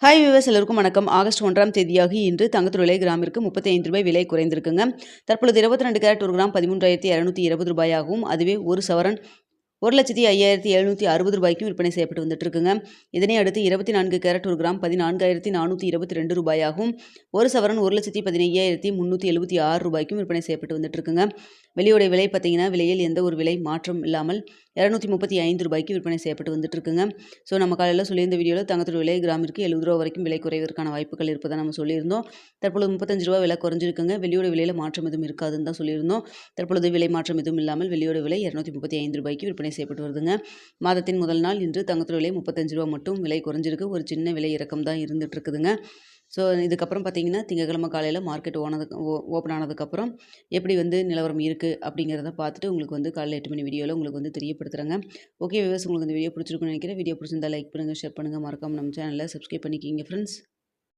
Hi viewers எல்லோருக்கும் வணக்கம். August 1ஆம் தேதியாகி இன்று தங்கத்தோட விலை கிராமிற்கு ரூ. 35 விலை குறைந்திருக்குங்க. தற்பொழுது 22 கேரட் 1 கிராம் ரூ. 13,220 ஆகவும், அதுவே ஒரு சவரன் ரூ. 1,05,760 விற்பனை செய்யப்பட்டு வந்துட்டு இருக்குங்க. இதனை அடுத்து 24 கேரட் 1 கிராம் ரூ. 14,422 ஆகவும், ஒரு சவரன் ரூ. 1,15,376 விற்பனை செய்யப்பட்டு வந்துட்டு இருக்குங்க. வெளியோட விலை பார்த்தீங்கன்னா, விலையில் எந்த ஒரு விலை மாற்றம் இல்லாமல் ரூ. 235 விற்பனை செய்யப்பட்டு வந்துட்டு இருக்குங்க. ஸோ நம்ம காலையில் சொல்லியிருந்த வீடியோவில் தங்கத்தோட விலை கிராமிற்கு ரூ. 70 வரைக்கும் விலை குறைவதற்கான வாய்ப்புகள் இருப்பதை நம்ம சொல்லியிருந்தோம். தற்பொழுது ரூ. 35 விலை குறைஞ்சிருக்குங்க. வெள்ளியோட விலையில் மாற்றம் எதுவும் இருக்காதுன்னு தான் சொல்லியிருந்தோம். தற்பொழுது விலை மாற்றம் எதுவும் இல்லாமல் வெள்ளியோட விலை ரூ. 235 விற்பனை செய்யப்பட்டு வருதுங்க. மாதத்தின் முதல் நாள் இன்று தங்கத்தோட விலை ரூ. 35 மட்டும் விலை குறைஞ்சிருக்கு. ஒரு சின்ன விலை இறக்கம் தான் இருந்துட்டு இருக்குதுங்க. ஸோ இதுக்கப்புறம் பார்த்தீங்கன்னா, திங்கட்கிழமை காலையில் மார்க்கெட் ஓப்பன் ஆனதுக்கப்புறம் எப்படி நிலவரம் இருக்குது அப்படிங்கிறத பார்த்துட்டு உங்களுக்கு காலையில் 8 மணி வீடியோவில் உங்களுக்கு தெரியப்படுத்துகிறேங்க. ஓகே வியூவர்ஸ், உங்களுக்கு இந்த வீடியோ பிடிச்சிருக்குன்னு நினைக்கிறேன். வீடியோ பிடிச்சிருந்தா லைக் பண்ணுங்கள், ஷேர் பண்ணுங்கள், மறக்காமல் நம்ம சேனலை சப்ஸ்கிரைப் பண்ணிக்கிங்க ஃப்ரெண்ட்ஸ்.